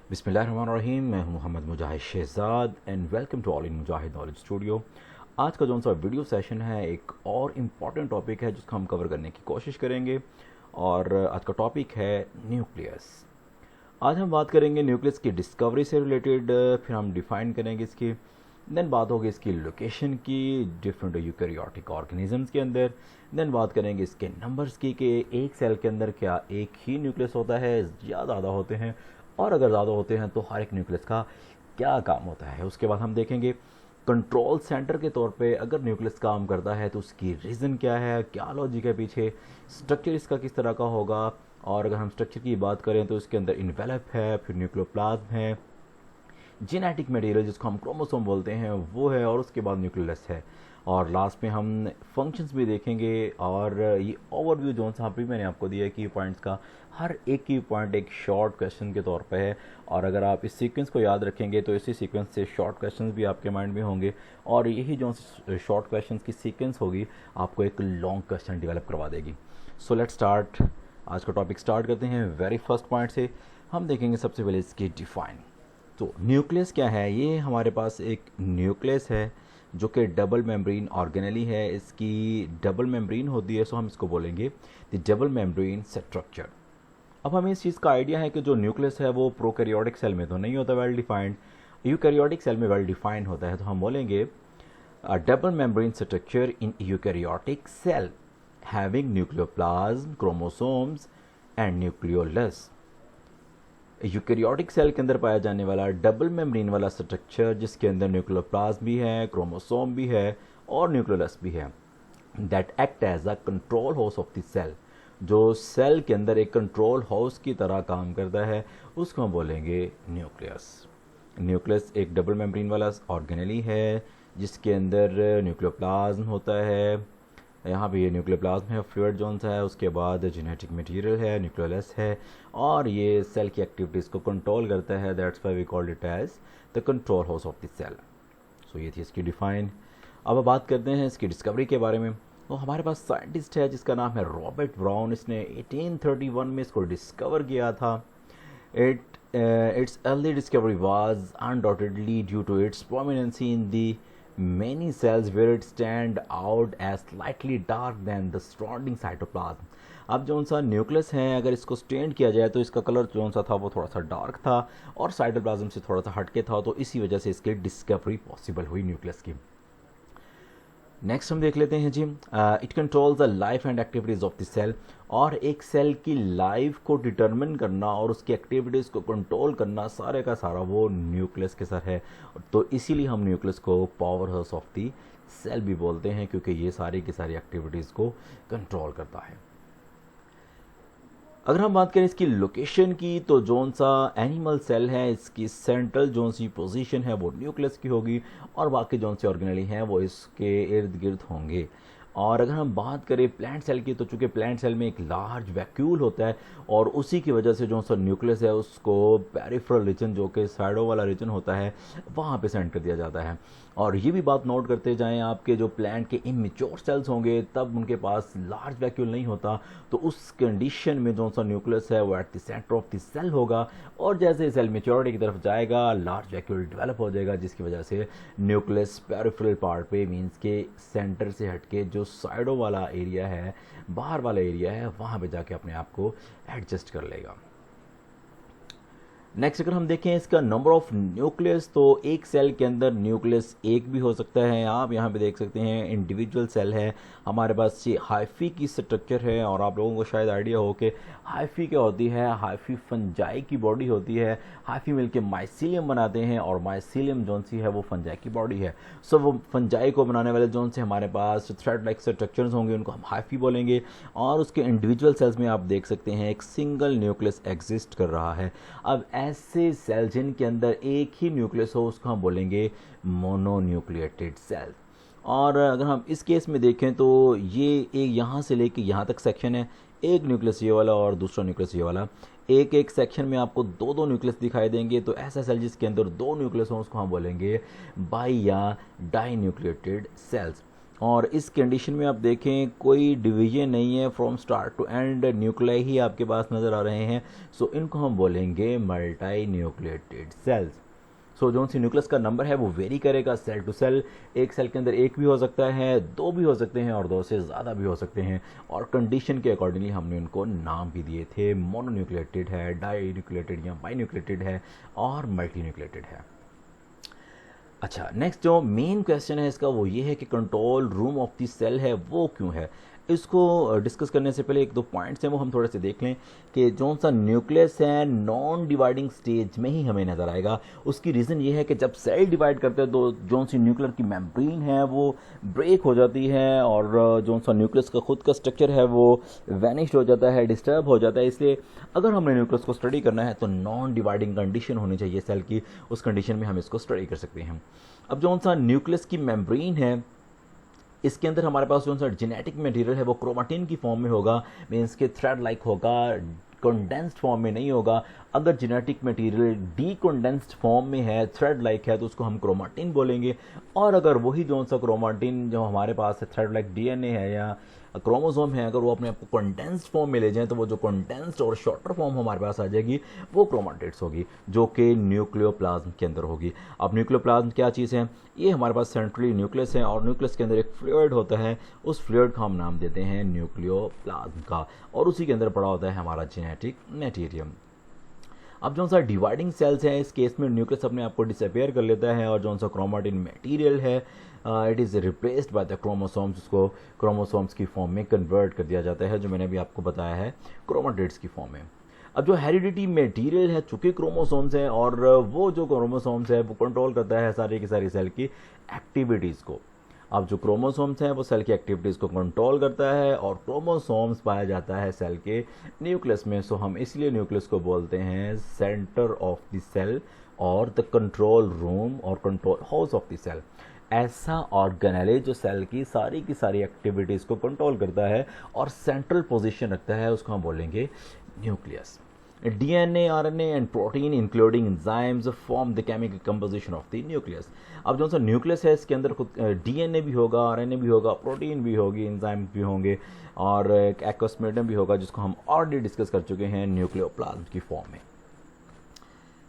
बिस्मिल्लाहिर्रहमानिर्रहीम। मैं हूं Mohammad Mujahid Shahzad and welcome to all in Mujahid knowledge studio. आज का जो सा वीडियो सेशन है एक और इम्पॉर्टेंट टॉपिक है जिसको हम कवर करने की कोशिश करेंगे और आज का टॉपिक है न्यूक्लियस। आज हम बात करेंगे न्यूक्लियस की डिस्कवरी से रिलेटेड, फिर हम डिफाइन करेंगे इसकी, देन बात होगी इसकी लोकेशन की डिफरेंट यूकैरियोटिक ऑर्गेनिजम्स के अंदर, देन बात करेंगे इसके नंबर्स की कि एक सेल के अंदर क्या एक ही न्यूक्लियस होता है, ज़्यादा होते हैं, और अगर ज़्यादा होते हैं तो हर एक न्यूक्लियस का क्या काम होता है। उसके बाद हम देखेंगे कंट्रोल सेंटर के तौर पे अगर न्यूक्लियस काम करता है तो उसकी रीज़न क्या है, क्या लॉजिक है पीछे, स्ट्रक्चर इसका किस तरह का होगा, और अगर हम स्ट्रक्चर की बात करें तो इसके अंदर इन्वेलप है, फिर न्यूक्लियोप्लाज्म है, जेनेटिक मटेरियल जिसको हम क्रोमोसोम बोलते हैं वो है, और उसके बाद न्यूक्लियस है, और लास्ट में हम फंक्शंस भी देखेंगे। और ये ओवरव्यू जो सा भी मैंने आपको दिया है की पॉइंट्स का, हर एक की पॉइंट एक शॉर्ट क्वेश्चन के तौर पे है, और अगर आप इस सीक्वेंस को याद रखेंगे तो इसी सीक्वेंस से शॉर्ट क्वेश्चंस भी आपके माइंड में होंगे, और यही जो शॉर्ट क्वेश्चंस की सीक्वेंस होगी आपको एक लॉन्ग क्वेश्चन डेवलप करवा देगी। So let's start. आज का टॉपिक स्टार्ट करते हैं वेरी फर्स्ट पॉइंट से। हम देखेंगे सबसे पहले इसकी डिफाइन। तो न्यूक्लियस क्या है, ये हमारे पास एक न्यूक्लियस है जो कि डबल मेम्ब्रेन ऑर्गेनेली है। इसकी डबल मेम्ब्रेन होती है, सो हम इसको बोलेंगे द डबल मेम्ब्रेन स्ट्रक्चर। अब हमें इस चीज़ का आइडिया है कि जो न्यूक्लियस है वो प्रोकैरियोटिक सेल में तो नहीं होता वेल डिफाइंड, यूकैरियोटिक सेल में वेल डिफाइंड होता है। तो हम बोलेंगे double membrane structure in eukaryotic cell having nucleoplasm, chromosomes and nucleolus. Eukaryotic cell के अंदर पाया जाने वाला डबल मेम्ब्रेन वाला स्ट्रक्चर जिसके अंदर न्यूक्लियोप्लाज्म भी है, क्रोमोसोम भी है और न्यूक्लियोलस भी है, that act as a control house of the cell. जो सेल के अंदर एक कंट्रोल हाउस की तरह काम करता है उसको हम बोलेंगे न्यूक्लियस। न्यूक्लियस एक डबल मेम्ब्रेन वाला ऑर्गेनेली है जिसके अंदर न्यूक्लियोप्लाज्म होता है, यहाँ पे ये न्यूक्लियोप्लाज्म है, फ्लूइड जोन सा है, उसके बाद जेनेटिक मटेरियल है, न्यूक्लियोलस है, और ये सेल की एक्टिविटीज़ को कंट्रोल करता है। That's why we called it as the control house of the cell. So ये थी इसकी डिफाइन। अब बात करते हैं इसकी डिस्कवरी के बारे में। तो हमारे पास साइंटिस्ट है जिसका नाम है रॉबर्ट ब्राउन। इसने 1831 में इसको डिस्कवर किया था। Its early discovery was undoubtedly due to its prominency in the many cells where it stand out as slightly dark than the surrounding cytoplasm। अब जो सा न्यूक्लियस है अगर इसको स्टेंड किया जाए तो इसका कलर जो सा था वो थोड़ा सा डार्क था और साइटोप्लाज्म से थोड़ा सा हटके था, तो इसी वजह से इसकी डिस्कवरी पॉसिबल हुई न्यूक्लियस की। नेक्स्ट हम देख लेते हैं जी, it controls the life and activities of the cell. और एक सेल की लाइफ को डिटरमिन करना और उसकी एक्टिविटीज़ को कंट्रोल करना सारे का सारा वो न्यूक्लियस के सर है। तो इसीलिए हम न्यूक्लियस को power house of the cell भी बोलते हैं, क्योंकि ये सारी की सारी एक्टिविटीज़ को कंट्रोल करता है। अगर हम बात करें इसकी लोकेशन की तो जोन सा एनिमल सेल है इसकी सेंट्रल जोन सी पोजीशन है वो न्यूक्लियस की होगी, और बाकी जोन से ऑर्गेनेली हैं वो इसके इर्द गिर्द होंगे। और अगर हम बात करें प्लांट सेल की तो चूंकि प्लांट सेल में एक लार्ज वैक्यूल होता है और उसी की वजह से जो सा न्यूक्लियस है उसको पेरिफेरल रीजन जो कि साइडो वाला रीजन होता है वहाँ पे सेंटर दिया जाता है। और ये भी बात नोट करते जाएं, आपके जो प्लांट के इमेच्योर सेल्स होंगे तब उनके पास लार्ज वैक्यूल नहीं होता, तो उस कंडीशन में जो सा न्यूक्लियस है वो at the centre of the cell होगा, और जैसे सेल मेच्योरिटी की तरफ जाएगा लार्ज वैक्यूल डेवलप हो जाएगा, जिसकी वजह से न्यूक्लियस पेरिफेरल पार्ट पे मींस के सेंटर से हटके जो साइडो वाला एरिया है, बाहर वाला एरिया है, वहाँ पे जाके अपने आप को एडजस्ट कर लेगा। नेक्स्ट अगर हम देखें इसका नंबर ऑफ न्यूक्लियस, तो एक सेल के अंदर न्यूक्लियस एक भी हो सकता है। आप यहाँ पे देख सकते हैं इंडिविजुअल सेल है हमारे पास, ये हाइफी की स्ट्रक्चर है, और आप लोगों को शायद आइडिया हो कि हाइफी क्या होती है। हाइफी फंजाई की बॉडी होती है, हाइफी मिलके माइसीलियम बनाते हैं, और माइसीलियम जोन सी है वो फंजाई की बॉडी है। सो वो फंजाई को बनाने वाले जोन से हमारे पास थ्रेड लाइक स्ट्रक्चर्स होंगे, उनको हम हाइफी बोलेंगे। और उसके इंडिविजुअल सेल्स में आप देख सकते हैं एक सिंगल न्यूक्लियस एग्जिस्ट कर रहा है। अब ऐसे सेल जिनके अंदर एक ही न्यूक्लियस हो उसको हम बोलेंगे मोनोन्यूक्लिएटेड सेल। और अगर हम इस केस में देखें तो ये एक यहाँ से लेके यहाँ तक सेक्शन है, एक न्यूक्लियस ये वाला और दूसरा न्यूक्लियस ये वाला, एक एक सेक्शन में आपको दो दो न्यूक्लियस दिखाई देंगे। तो ऐसा सेल जिसके अंदर दो न्यूक्लियस हो उसको हम बोलेंगे बाई या डाई न्यूक्लिएटेड सेल्स। और इस कंडीशन में आप देखें कोई डिवीजन नहीं है, from start to end nuclei ही आपके पास नज़र आ रहे हैं। सो इनको हम बोलेंगे मल्टी न्यूक्लिएटेड सेल्स। सो जो सी न्यूक्लियस का नंबर है वो वेरी करेगा सेल टू सेल। एक सेल के अंदर एक भी हो सकता है, दो भी हो सकते हैं और दो से ज़्यादा भी हो सकते हैं, और कंडीशन के अकॉर्डिंगली हमने उनको नाम भी दिए थे। मोनोन्यूक्लिएटेड है, डाई न्यूक्लिएटेड या बाई न्यूक्लिएटेड है, और मल्टी न्यूक्लिएटेड है। अच्छा, नेक्स्ट जो मेन क्वेश्चन है इसका वो ये है कि control room of the cell है वो क्यों है। इसको डिस्कस करने से पहले एक दो पॉइंट्स हैं वो हम थोड़े से देख लें कि जो सा न्यूक्लियस है नॉन डिवाइडिंग स्टेज में ही हमें नज़र आएगा। उसकी रीज़न ये है कि जब सेल डिवाइड करते हैं तो जो सी न्यूक्लियर की मेम्ब्रेन है वो ब्रेक हो जाती है, और जो सा न्यूक्लियस का खुद का स्ट्रक्चर है वो वैनिश्ड हो जाता है, डिस्टर्ब हो जाता है। इसलिए अगर हमने न्यूक्लियस को स्टडी करना है तो नॉन डिवाइडिंग कंडीशन होनी चाहिए सेल की, उस कंडीशन में हम इसको स्टडी कर सकते हैं। अब जो सा न्यूक्लियस की मेम्ब्रेन है इसके अंदर हमारे पास जो सा जेनेटिक मटेरियल है वो क्रोमाटिन की फॉर्म में होगा, मीन्स के थ्रेड लाइक होगा, कंडेंस्ड फॉर्म में नहीं होगा। अगर जेनेटिक मटेरियल डीकंडेंस्ड फॉर्म में है, थ्रेड लाइक है, तो उसको हम क्रोमाटिन बोलेंगे। और अगर वही जो सा क्रोमाटिन जो हमारे पास है थ्रेड लाइक डीएनए है या क्रोमोसोम है, अगर वो अपने आप को कंडेंस्ड फॉर्म में ले जाएं तो वो जो कंडेंस्ड और शॉर्टर फॉर्म हमारे पास आ जाएगी वो क्रोमाटिड्स होगी, जो कि न्यूक्लियोप्लाज्म के अंदर होगी। अब न्यूक्लियोप्लाज्म क्या चीज़ है, ये हमारे पास सेंट्रली न्यूक्लियस है, और न्यूक्लियस के अंदर एक फ्लूइड होता है, उस फ्लूइड का हम नाम देते हैं न्यूक्लियोप्लाज्म का, और उसी के अंदर पड़ा होता है हमारा जेनेटिक मटेरियल। अब जो सा डिवाइडिंग सेल्स हैं इस केस में न्यूक्लियस अपने आप को डिसअपेयर कर लेता है, और जो सा क्रोमाटिन मटेरियल है it is replaced by the chromosomes, उसको क्रोमोसोम्स की फॉर्म में कन्वर्ट कर दिया जाता है, जो मैंने अभी आपको बताया है क्रोमाटिड्स की फॉर्म में। अब जो हेरिडिटी मटेरियल है चूँकि क्रोमोसोम्स है, और वो जो क्रोमोसोम्स है वो कंट्रोल करता है सारी की सारी सेल की एक्टिविटीज़ को। अब जो क्रोमोसोम्स हैं वो सेल की एक्टिविटीज़ को कंट्रोल करता है, और क्रोमोसोम्स पाया जाता है सेल के न्यूक्लियस में। सो हम इसलिए न्यूक्लियस को बोलते हैं सेंटर ऑफ द सेल, और द कंट्रोल रूम और control house of the cell. ऐसा ऑर्गेनेल जो सेल की सारी एक्टिविटीज़ को कंट्रोल करता है और सेंट्रल पोजीशन रखता है, उसको हम बोलेंगे nucleus. DNA, RNA and protein including enzymes form the chemical composition of the nucleus. अब जो सा न्यूक्लियस है इसके अंदर खुद डीएनए भी होगा, आरएनए भी होगा, प्रोटीन भी होगी, एंजाइम्स भी होंगे, और एक एक्वोस्मेटम भी होगा, जिसको हम ऑलरेडी डिस्कस कर चुके हैं न्यूक्लियोप्लाज्म की फॉर्म में।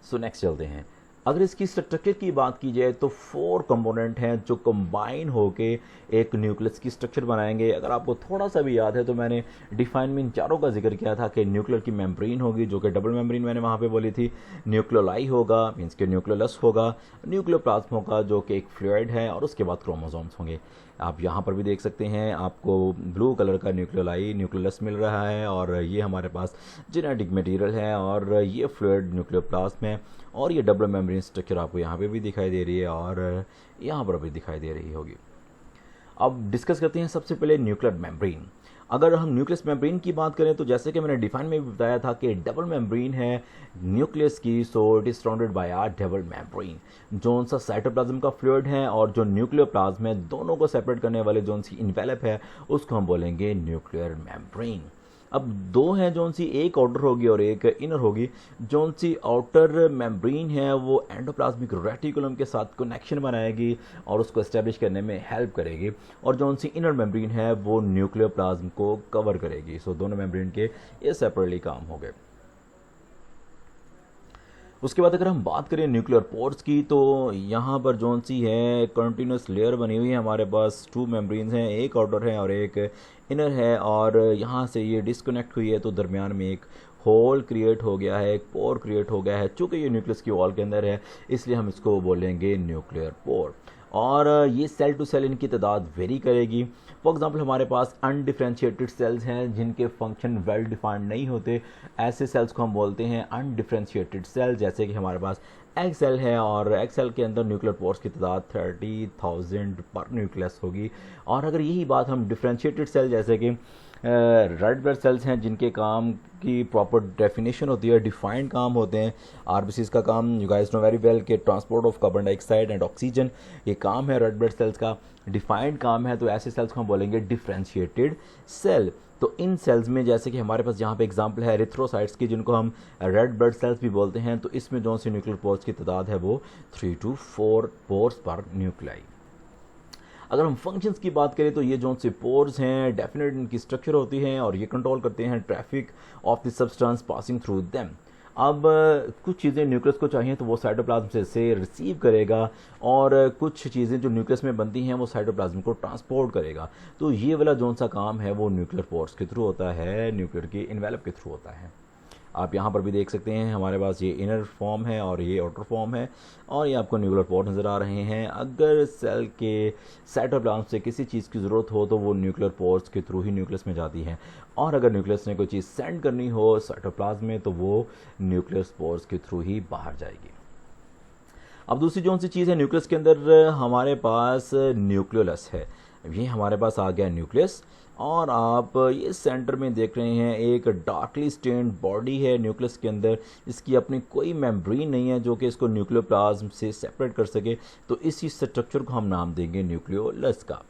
सो नेक्स्ट चलते हैं। अगर इसकी स्ट्रक्चर की बात की जाए तो 4 कंपोनेंट हैं जो कंबाइन होके एक न्यूक्लियस की स्ट्रक्चर बनाएंगे। अगर आपको थोड़ा सा भी याद है तो मैंने डिफाइन में इन चारों का जिक्र किया था कि न्यूक्लियर की मेम्ब्रेन होगी, जो कि डबल मेम्ब्रेन मैंने वहाँ पे बोली थी, न्यूक्लियोलाई होगा मीन्स के न्यूक्लियोलस होगा, न्यूक्लियोप्लाज्म होगा जो कि एक फ्लूइड है, और उसके बाद क्रोमोसोम्स होंगे। आप यहाँ पर भी देख सकते हैं आपको ब्लू कलर का न्यूक्लियोलाई न्यूक्लियोलस मिल रहा है, और ये हमारे पास जेनेटिक मटेरियल है, और ये फ्लूइड न्यूक्लियोप्लाज्म है, और ये डबल मेम्ब्रेन स्ट्रक्चर आपको यहाँ पे भी दिखाई दे रही है, और यहाँ पर भी दिखाई दे रही होगी। अब डिस्कस करते हैं सबसे पहले न्यूक्लियर मेम्ब्रेन। अगर हम न्यूक्लियस मेम्ब्रेन की बात करें तो जैसे कि मैंने डिफाइन में भी बताया था कि डबल मेम्ब्रेन है न्यूक्लियस की, so it is surrounded by a double membrane. जोन सा साइटोप्लाज्म का फ्लूइड है और जो न्यूक्लियोप्लाज्म है, दोनों को सेपरेट करने वाले जोन सी इन्वेलप है उसको हम बोलेंगे न्यूक्लियर मेम्ब्रेन। अब दो हैं, जोन सी एक आउटर होगी और एक इनर होगी। जोन सी आउटर मेम्ब्रेन है वो एंडोप्लाज्मिक रेटिकुलम के साथ कनेक्शन बनाएगी और उसको एस्टेब्लिश करने में हेल्प करेगी, और जोन सी इनर मेम्ब्रेन है वो न्यूक्लियोप्लाज्म को कवर करेगी। सो दोनों मेम्ब्रेन के ये सेपरेटली काम हो गए। उसके बाद अगर हम बात करें न्यूक्लियर पोर्स की तो यहाँ पर जोन सी है कंटिन्यूस लेयर बनी हुई है, हमारे पास 2 मेम्ब्रेन्स हैं, एक आउटर है और एक इनर है, और यहाँ से ये डिस्कनेक्ट हुई है तो दरमियान में एक होल क्रिएट हो गया है, एक पोर क्रिएट हो गया है। चूँकि ये न्यूक्लियस की वॉल के अंदर है इसलिए हम इसको बोलेंगे न्यूक्लियर पोर, और ये सेल टू सेल इनकी तादाद वेरी करेगी। फॉर एग्जांपल हमारे पास अनडिफ्रेंशिएटेड सेल्स हैं जिनके फंक्शन वेल डिफाइंड नहीं होते, ऐसे सेल्स को हम बोलते हैं अनडिफ्रेंशिएटेड सेल। जैसे कि हमारे पास एग सेल है और एग सेल के अंदर न्यूक्लियर पोर्स की तादाद 30,000 पर न्यूक्लियस होगी। और अगर यही बात हम डिफ्रेंशिएटेड सेल जैसे कि रेड ब्लड सेल्स हैं जिनके काम की प्रॉपर डेफिनेशन होती है, डिफाइंड काम होते हैं। आरबीसीज का काम you guys know very well के transport of carbon dioxide and oxygen, ये काम है रेड ब्लड सेल्स का, डिफाइंड काम है। तो ऐसे सेल्स को हम बोलेंगे डिफ्रेंशिएटेड सेल। तो इन सेल्स में जैसे कि हमारे पास यहाँ पे एग्जांपल है एरिथ्रोसाइट्स की, जिनको हम रेड ब्लड सेल्स भी बोलते हैं, तो इसमें जो सी न्यूक्लियर पोर्स की तादाद है वो 3 to 4 पोर्स पर न्यूक्लियाई। अगर हम फंक्शंस की बात करें तो ये जो से पोर्स हैं डेफिनेट इनकी स्ट्रक्चर होती हैं और ये कंट्रोल करते हैं traffic of the substance passing through them. अब कुछ चीज़ें न्यूक्लियस को चाहिए तो वो साइटोप्लाज्म से रिसीव करेगा, और कुछ चीज़ें जो न्यूक्लियस में बनती हैं वो साइटोप्लाज्म को ट्रांसपोर्ट करेगा। तो ये वाला जो सा काम है वो न्यूक्लियर पोर्स के थ्रू होता है, न्यूक्लियर के इन्वेलप के थ्रू होता है। आप यहाँ पर भी देख सकते हैं हमारे पास ये इनर फॉर्म है और ये आउटर फॉर्म है, और ये आपको न्यूक्लियर पोर्ट नज़र आ रहे हैं। अगर सेल के साइटोप्लाज्म से किसी चीज़ की ज़रूरत हो तो वो न्यूक्लियर पोर्ट्स के थ्रू ही न्यूक्लियस में जाती है, और अगर न्यूक्लियस ने कोई चीज़ सेंड करनी हो साइटोप्लाज्म में तो वो न्यूक्लियर पोर्ट्स के थ्रू ही बाहर जाएगी। अब दूसरी जो सी चीज़ है न्यूक्लियस के अंदर हमारे पास न्यूक्लियोलस है। ये हमारे पास आ गया न्यूक्लियस, और आप ये सेंटर में देख रहे हैं एक डार्कली स्टेन्ड बॉडी है न्यूक्लियस के अंदर। इसकी अपनी कोई मेम्ब्रेन नहीं है जो कि इसको न्यूक्लियोप्लाज्म से सेपरेट कर सके, तो इसी स्ट्रक्चर को हम नाम देंगे न्यूक्लियोलस का।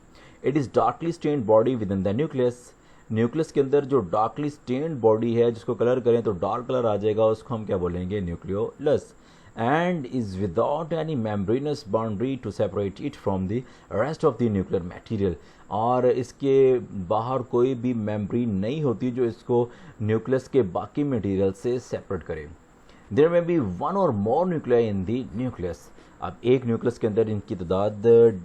It is darkly stained body within the nucleus. Nucleus के अंदर जो डार्कली स्टेन्ड बॉडी है जिसको कलर करें तो डार्क कलर आ जाएगा, उसको हम क्या बोलेंगे, nucleolus. and is without any membranous boundary to separate it from the rest of the nuclear material। और इसके बाहर कोई भी मेम्ब्रेन नहीं होती जो इसको न्यूक्लियस के बाकी मटेरियल से सेपरेट करे। देयर में बी वन और मोर न्यूक्लियाई इन दी न्यूक्लियस। अब एक न्यूक्लियस के अंदर इनकी तादाद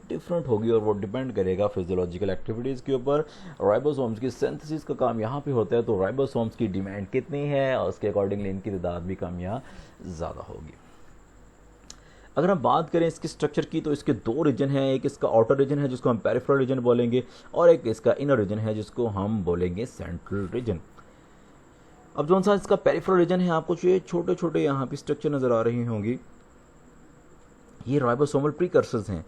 डिफरेंट होगी और वो डिपेंड करेगा फिजियोलॉजिकल एक्टिविटीज़ के ऊपर। राइबोसोम्स की सिंथेसिस का काम यहाँ पे होता है, तो राइबोसोम्स की डिमांड कितनी है और उसके अकॉर्डिंगली इनकी तादाद भी कम या ज़्यादा होगी। अगर हम बात करें इसके स्ट्रक्चर की तो इसके दो रीजन हैं, एक इसका आउटर रीजन है जिसको हम पेरिफेरल रीजन बोलेंगे, और एक इसका इनर रीजन है जिसको हम बोलेंगे सेंट्रल रीजन। अब जो सा इसका पेरिफेरल रीजन है, आपको ये छोटे छोटे यहाँ पे स्ट्रक्चर नजर आ रही होंगी, ये राइबोसोमल प्रीकर्सर्स हैं,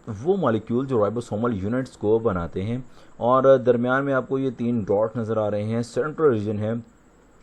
वो मॉलिक्यूल जो राइबोसोमल यूनिट्स को बनाते हैं। और दरमियान में आपको ये 3 डॉट नज़र आ रहे हैं, सेंट्रल रीजन है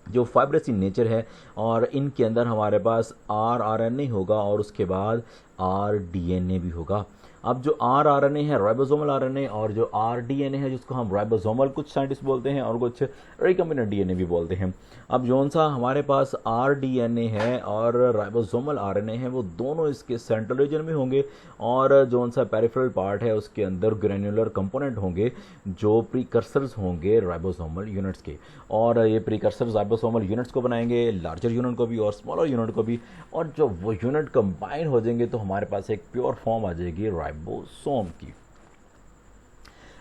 जो फाइब्रस इन नेचर है, और इनके अंदर हमारे पास RNA होगा और उसके बाद RDNA भी होगा। अब जो RNA है राइबोसोमल RNA, और जो RDNA है जिसको हम राइबोसोमल कुछ साइंटिस्ट बोलते हैं और कुछ रिकम्बिनेंट DNA भी बोलते हैं। अब जौन सा हमारे पास RDNA है और राइबोसोमल RNA है वो दोनों इसके सेंट्रल रीजन में होंगे, और जौन सा पेरिफेरल पार्ट है उसके अंदर ग्रेन्युलर कंपोनेंट होंगे जो प्रीकर्सर्स होंगे राइबोसोमल यूनिट्स के। और ये प्रीकर्सर्स राइबोसोमल यूनिट्स को बनाएंगे, लार्जर यूनिट को भी और स्मॉलर यूनिट को भी, और जब वो यूनिट कंबाइन हो जाएंगे तो हमारे पास एक प्योर फॉर्म आ जाएगी राइबोसोम की।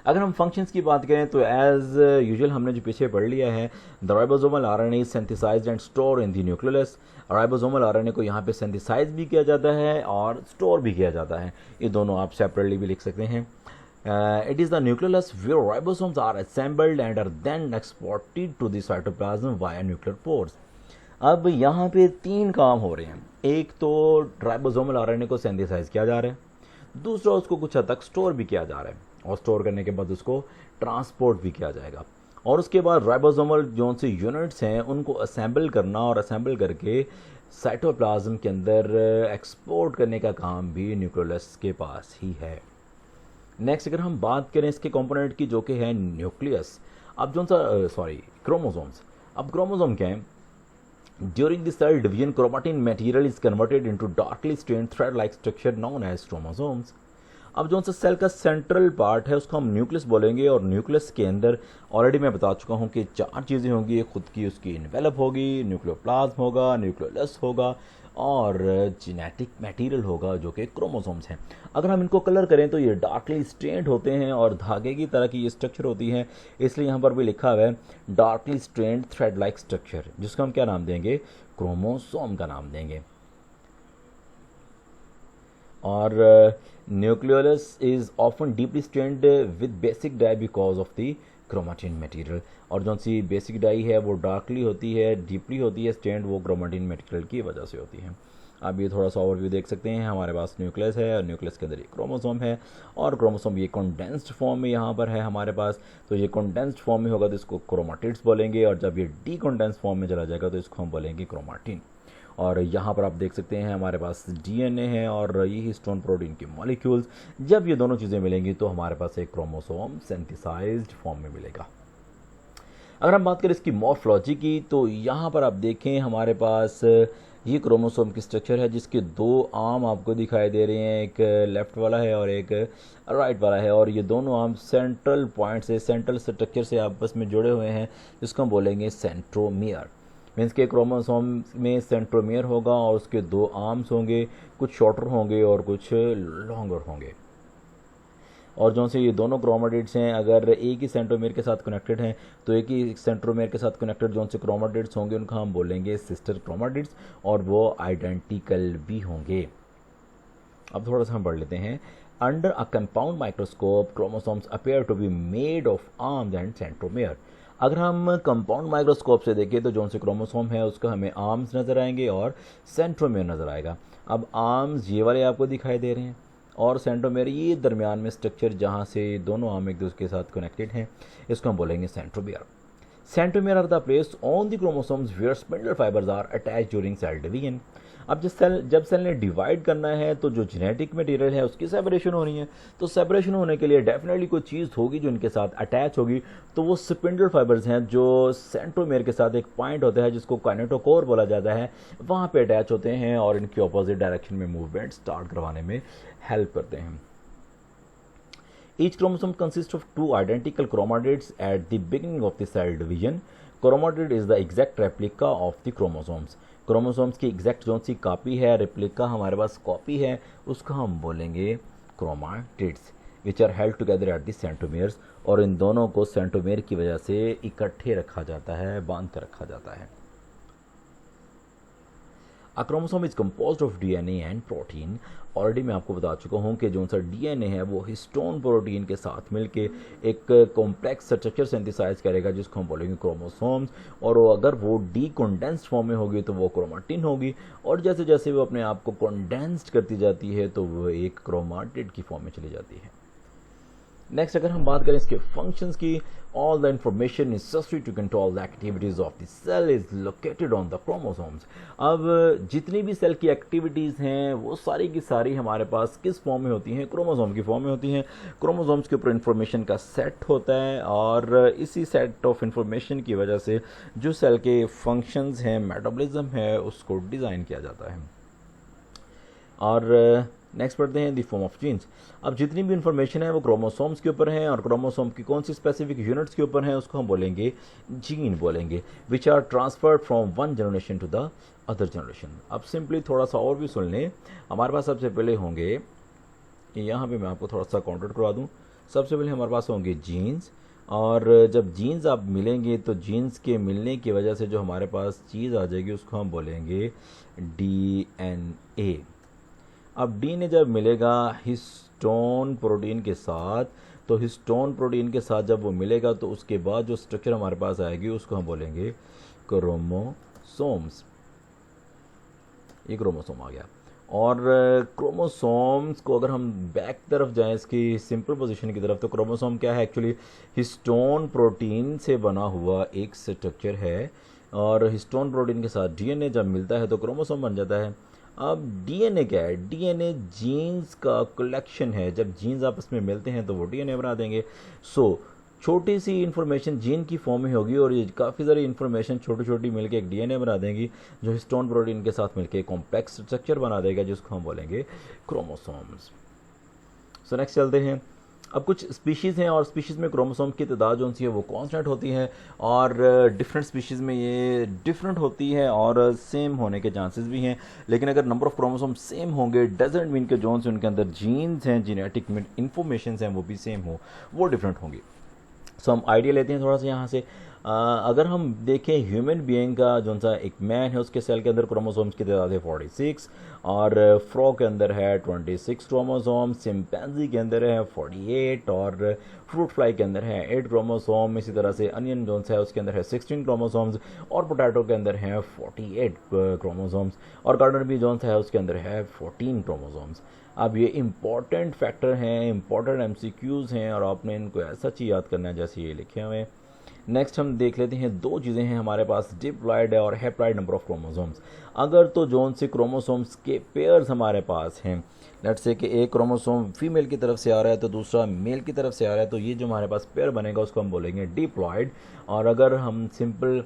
अगर हम फंक्शंस की बात करें तो एज यूजुअल हमने जो पीछे पढ़ लिया है, the ribosomal RNA is synthesised and store in the nucleus. Ribosomal RNA को यहाँ पे सिंथेसाइज भी किया जाता है और स्टोर भी किया जाता है, ये दोनों आप सेपरेटली भी लिख सकते हैं। It is the nucleus where ribosomes are assembled and are then exported to the cytoplasm via nuclear pores। अब यहाँ पे 3 काम हो रहे हैं, एक तो राइबोसोमल आरएनए को सिंथेसाइज किया जा रहा है, दूसरा उसको कुछ हद तक स्टोर भी किया जा रहा है, और स्टोर करने के बाद उसको ट्रांसपोर्ट भी किया जाएगा, और उसके बाद राइबोसोमल जो से यूनिट्स हैं उनको असेंबल करना और असेंबल करके साइटोप्लाज्म के अंदर एक्सपोर्ट करने का काम भी न्यूक्लियस के पास ही है। नेक्स्ट अगर हम बात करें इसके कंपोनेंट की जो कि है न्यूक्लियस, अब जो सा क्रोमोसोम्स। अब क्रोमोसोम क्या है, during the cell division chromatin material is converted into darkly strained thread like structure known as chromosomes. अब जो सा सेल का सेंट्रल पार्ट है उसको हम न्यूक्लियस बोलेंगे, और न्यूक्लियस के अंदर ऑलरेडी मैं बता चुका हूँ कि 4 चीज़ें होंगी, खुद की उसकी इन्वेलप होगी, न्यूक्लियोप्लाज्म होगा, न्यूक्लियोलस होगा, और जेनेटिक मटेरियल होगा जो कि क्रोमोसोम्स हैं। अगर हम इनको कलर करें तो ये डार्कली स्ट्रेन्ड होते हैं और धागे की तरह की ये स्ट्रक्चर होती है, इसलिए यहाँ पर भी लिखा हुआ है darkly strained thread like structure, जिसको हम क्या नाम देंगे, क्रोमोसोम का नाम देंगे। और nucleolus is often deeply strained with basic dye because of the chromatin material, और जो सी बेसिक डाई है वो डार्कली होती है, डीपली होती है स्ट्रेंड, वो क्रोमैटिन मटेरियल की वजह से होती है। आप ये थोड़ा सा ओवरव्यू देख सकते हैं, हमारे पास न्यूक्लियस है और न्यूक्लियस के अंदर एक क्रोमोसोम है, और क्रोमोसोम ये कंडेंस्ड फॉर्म में यहाँ पर है हमारे पास, तो ये कंडेंस्ड फॉर्म में होगा तो इसको क्रोमाटिड्स बोलेंगे, और जब ये डीकंडेंस्ड फॉर्म में चला जाएगा तो इसको हम बोलेंगे क्रोमाटिन। और यहाँ पर आप देख सकते हैं हमारे पास DNA है और ये हिस्टोन प्रोटीन के मॉलिक्यूल्स, जब ये दोनों चीज़ें मिलेंगी तो हमारे पास एक क्रोमोसोम सिंथेसाइज्ड फॉर्म में मिलेगा। अगर हम बात करें इसकी मॉर्फोलॉजी की तो यहाँ पर आप देखें हमारे पास ये क्रोमोसोम की स्ट्रक्चर है जिसके दो आर्म आपको दिखाई दे रहे हैं, एक लेफ्ट वाला है और एक राइट वाला है, और ये दोनों आर्म सेंट्रल पॉइंट से, सेंट्रल स्ट्रक्चर से आपस में जुड़े हुए हैं, जिसको हम बोलेंगे सेंट्रोमियर। मीन्स के क्रोमोसोम में सेंट्रोमियर होगा और उसके दो आर्म्स होंगे, कुछ शॉर्टर होंगे और कुछ लॉन्गर होंगे। और जो से ये दोनों क्रोमाटिड्स हैं, अगर एक ही सेंट्रोमियर के साथ कनेक्टेड हैं तो एक ही सेंट्रोमियर के साथ कनेक्टेड जो से क्रोमाटिड्स होंगे उनका हम बोलेंगे सिस्टर क्रोमाटिड्स, और वो आइडेंटिकल भी होंगे। अब थोड़ा सा हम पढ़ लेते हैं। Under a compound microscope chromosomes appear to be made of arms and centromere. अगर हम कंपाउंड माइक्रोस्कोप से देखें तो जो से क्रोमोसोम है उसका हमें आर्म्स नज़र आएंगे और सेंट्रोमियर नज़र आएगा। अब आर्म्स ये वाले आपको दिखाई दे रहे हैं और सेंट्रोमियर ये दरमियान में स्ट्रक्चर जहाँ से दोनों आर्म एक दूसरे के साथ कनेक्टेड हैं, इसको हम बोलेंगे centromere. Centromere are the place on the chromosomes where spindle fibres are attach during cell division. अब जब सेल ने डिवाइड करना है तो जो जेनेटिक मटेरियल है उसकी सेपरेशन हो रही है, तो सेपरेशन होने के लिए डेफिनेटली कोई चीज़ होगी जो इनके साथ अटैच होगी, तो वो स्पिंडल फाइबर्स हैं जो सेंट्रोमियर के साथ एक पॉइंट होता है जिसको काइनेटोकोर बोला जाता है, वहाँ पे अटैच होते हैं और इनकी ऑपोजिट डायरेक्शन में मूवमेंट स्टार्ट करवाने में हेल्प करते हैं। Each chromosome consists of two identical chromatids at the beginning of the cell division. Chromatid is the exact replica of the chromosomes. Chromosomes की एग्जैक्ट जो सी कॉपी है, रेप्लिका हमारे पास copy है, उसको हम बोलेंगे chromatids, which are held together at the centromeres. और इन दोनों को सेंट्रोमियर की वजह से इकट्ठे रखा जाता है, बांध कर रखा जाता है। A chromosome is composed of DNA and protein। Already मैं आपको बता चुका हूँ कि जो सा डीएनए है वो हिस्टोन प्रोटीन के साथ मिलके एक कॉम्प्लेक्स स्ट्रक्चर सिंथेसाइज करेगा जिसको हम बोलेंगे क्रोमोसोम्स, और अगर वो डी कंडेंस्ड फॉर्म में होगी तो वो क्रोमाटिन होगी, और जैसे जैसे वो अपने आप को कंडेंस्ड करती जाती है तो वो एक क्रोमाटिड की फॉर्म में चली जाती है। नेक्स्ट अगर हम बात करें इसके फंक्शंस की, all the information necessary to control the activities of the cell is located on the chromosomes. अब जितनी भी सेल की एक्टिविटीज़ हैं वो सारी की सारी हमारे पास किस फॉर्म में होती हैं? क्रोमोसोम की फॉर्म में होती हैं। क्रोमोसोम्स के ऊपर इंफॉर्मेशन का सेट होता है और इसी सेट ऑफ इंफॉर्मेशन की वजह से जो सेल के फंक्शंस हैं, मेटाबॉलिज्म है, उसको डिज़ाइन किया जाता है। और नेक्स्ट पढ़ते हैं दी फॉर्म ऑफ जीन्स। अब जितनी भी इंफॉर्मेशन है वो क्रोमोसोम्स के ऊपर है, और क्रोमोसोम की कौन सी स्पेसिफिक यूनिट्स के ऊपर है उसको हम बोलेंगे जीन बोलेंगे, which are transferred from one generation to the other generation. अब सिंपली थोड़ा सा और भी सुन लें, हमारे पास सबसे पहले होंगे, यहाँ पे मैं आपको थोड़ा सा काउंटर करवा दूँ, सबसे पहले हमारे पास होंगे जीन्स, और जब जीन्स आप मिलेंगे तो जीन्स के मिलने की वजह से जो हमारे पास चीज़ आ जाएगी उसको हम बोलेंगे DNA। अब डीएनए जब मिलेगा हिस्टोन प्रोटीन के साथ, तो हिस्टोन प्रोटीन के साथ जब वो मिलेगा तो उसके बाद जो स्ट्रक्चर हमारे पास आएगी उसको हम बोलेंगे क्रोमोसोम्स। ये क्रोमोसोम आ गया। और क्रोमोसोम्स को अगर हम बैक तरफ जाएं इसकी सिंपल पोजीशन की तरफ, तो क्रोमोसोम क्या है? एक्चुअली हिस्टोन प्रोटीन से बना हुआ एक स्ट्रक्चर है, और हिस्टोन प्रोटीन के साथ डीएनए जब मिलता है तो क्रोमोसोम बन जाता है। अब डीएनए क्या है? डीएनए जीन्स का कलेक्शन है, जब जीन्स आपस में मिलते हैं तो वो डीएनए बना देंगे। छोटी सी इन्फॉर्मेशन जीन की फॉर्म में होगी और ये काफ़ी सारी इन्फॉर्मेशन छोटी छोटी मिलके एक डीएनए बना देंगी, जो हिस्टोन प्रोटीन के साथ मिलके कॉम्प्लेक्स स्ट्रक्चर बना देगा जिसको हम बोलेंगे क्रोमोसोम्स। नेक्स्ट चलते हैं। अब कुछ स्पीशीज़ हैं और स्पीशीज़ में क्रोमोसोम की तादाद जो सी है वो कांस्टेंट होती है, और डिफरेंट स्पीशीज़ में ये डिफरेंट होती है और सेम होने के चांसेस भी हैं। लेकिन अगर नंबर ऑफ क्रोमोसोम सेम होंगे डजंट मीन के जो उनके अंदर जीन्स हैं, जेनेटिक इंफॉर्मेशन हैं वो भी सेम हो, वो डिफरेंट होंगी। हम आइडिया लेते हैं थोड़ा सा यहाँ से। अगर हम देखें ह्यूमन बीइंग का जो सा एक मैन है उसके सेल के अंदर क्रोमोसोम्स की तादाद है 46, और फ्रॉग के अंदर है 26 क्रोमोसोम, चिंपैंजी के अंदर है 48, और फ्रूट फ्लाई के अंदर है 8 क्रोमोसोम। इसी तरह से अनियन जोन्स है उसके अंदर है 16 क्रोमोसोम्स, और पोटैटो के अंदर है 48 क्रोमोसोम्स, और गार्डन बी जोन्स है उसके अंदर है 14 क्रोमोसोम्स। अब ये इंपॉर्टेंट फैक्टर हैं, इंपॉर्टेंट MCQs हैं, और आपने इनको ऐसा चीज़ याद करना है जैसे ये लिखे हुए हैं। नेक्स्ट हम देख लेते हैं, दो चीज़ें हैं हमारे पास, डिप्लॉयड और हैप्लॉयड नंबर ऑफ क्रोमोसोम्स। अगर तो जोन से क्रोमोसोम्स के पेयर्स हमारे पास हैं, लेट्स से कि एक क्रोमोसोम फीमेल की तरफ से आ रहा है तो दूसरा मेल की तरफ से आ रहा है, तो ये जो हमारे पास पेयर बनेगा उसको हम बोलेंगे डिप्लॉयड। और अगर हम सिंपल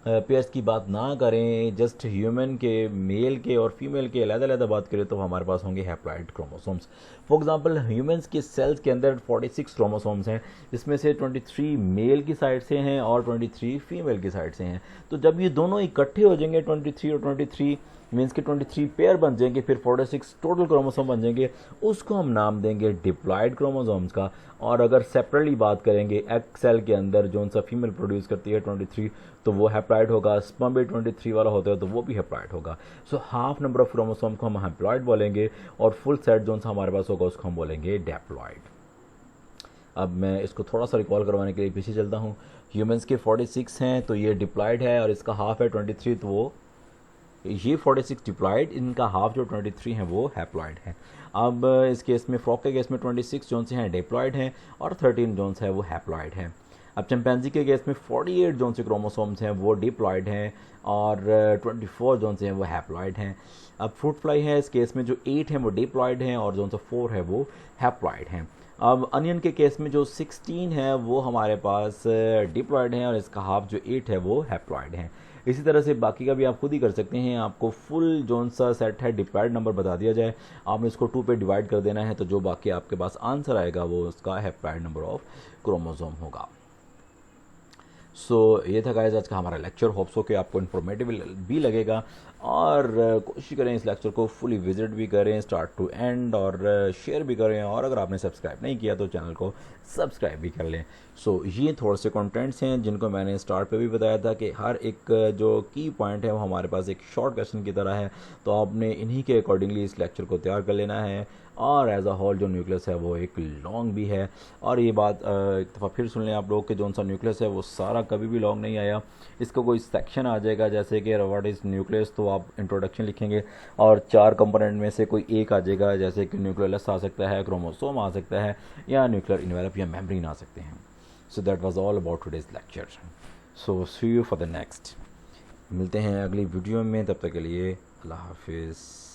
पेयर्स की बात ना करें, जस्ट ह्यूमन के मेल के और फीमेल के अलग-अलग बात करें तो हमारे पास होंगे haploid chromosomes. For example humans के सेल्स के अंदर 46 क्रोमोसोम्स हैं, जिसमें से 23 मेल की साइड से हैं और 23 फीमेल की साइड से हैं। तो जब ये दोनों इकट्ठे हो जाएंगे 23 और 23 मीन्स के 23 पेयर बन जाएंगे, फिर 46 टोटल क्रोमोसोम बन जाएंगे, उसको हम नाम देंगे डिप्लॉइड क्रोमोसोम्स का। और अगर सेपरेटली बात करेंगे एग सेल के अंदर जो सा फीमेल प्रोड्यूस करती है 23, तो वो हैप्लॉइड होगा। स्पर्म भी 23 वाला होता है तो वो भी हैप्लॉइड होगा। So half number of chromosome को हम हैप्लॉइड बोलेंगे और फुल सेट जो सा हमारे पास होगा उसको हम बोलेंगे डिप्लॉइड। अब मैं इसको थोड़ा सा रिकॉल करवाने के लिए पीछे चलता हूँ। ह्यूमंस के 46 हैं तो ये डिप्लॉइड है और इसका हाफ है 23, तो वो ये 46 डिप्लॉइड, इनका हाफ जो 23 है वो हैप्लॉइड है। अब इस केस में फ्रॉग के केस में 26 जोन से हैं डिप्लॉइड हैं और 13 जोन है वो हैप्लॉइड है। अब चिंपैंजी के केस में 48 जोन से क्रोमोसोम्स हैं वो डिप्लॉइड हैं और 24 जोन से हैं वो हैप्लॉइड हैं। अब फ्रूट फ्लाई है, इस केस में जो 8 हैं वो डिप्लॉइड हैं और जोन से 4 है वो हैप्लॉइड हैं। अब अनियन के केस में जो 16 है वो हमारे पास डिप्लॉइड हैं और इसका हाफ जो 8 है वो हैप्लॉइड हैं। इसी तरह से बाकी का भी आप खुद ही कर सकते हैं। आपको फुल जोन सा सेट है डिप्लॉइड नंबर बता दिया जाए, आपने इसको 2 पे डिवाइड कर देना है, तो जो बाकी आपके पास आंसर आएगा वो उसका हैप्लॉइड नंबर ऑफ क्रोमोसोम होगा। सो ये था गाइस आज का हमारा लेक्चर। होप सो कि आपको इन्फॉर्मेटिव भी लगेगा और कोशिश करें इस लेक्चर को फुली विजिट भी करें स्टार्ट टू एंड और शेयर भी करें, और अगर आपने सब्सक्राइब नहीं किया तो चैनल को सब्सक्राइब भी कर लें। सो ये थोड़े से कंटेंट्स हैं जिनको मैंने स्टार्ट पे भी बताया था कि हर एक जो की पॉइंट है वो हमारे पास एक शॉर्ट क्वेश्चन की तरह है, तो आपने इन्हीं के अकॉर्डिंगली इस लेक्चर को तैयार कर लेना है। और एज अ होल जो न्यूक्लियस है वो एक लॉन्ग भी है, और ये बात एक दफ़ा फिर सुन लें आप लोग कि जो सा न्यूक्लियस है वो सारा कभी भी लॉन्ग नहीं आया। इसका कोई सेक्शन आ जाएगा जैसे कि व्हाट इज़ न्यूक्लियस, तो आप इंट्रोडक्शन लिखेंगे और 4 कंपोनेंट में से कोई एक आ जाएगा, जैसे कि न्यूक्लियस आ सकता है, क्रोमोसोम आ सकता है, या न्यूक्लियर इन्वेलप या मेम्ब्रेन आ सकते हैं। So that was all about today's lecture. So see you for the next. मिलते हैं अगली वीडियो में, तब तक के लिए अल्लाह हाफिज़।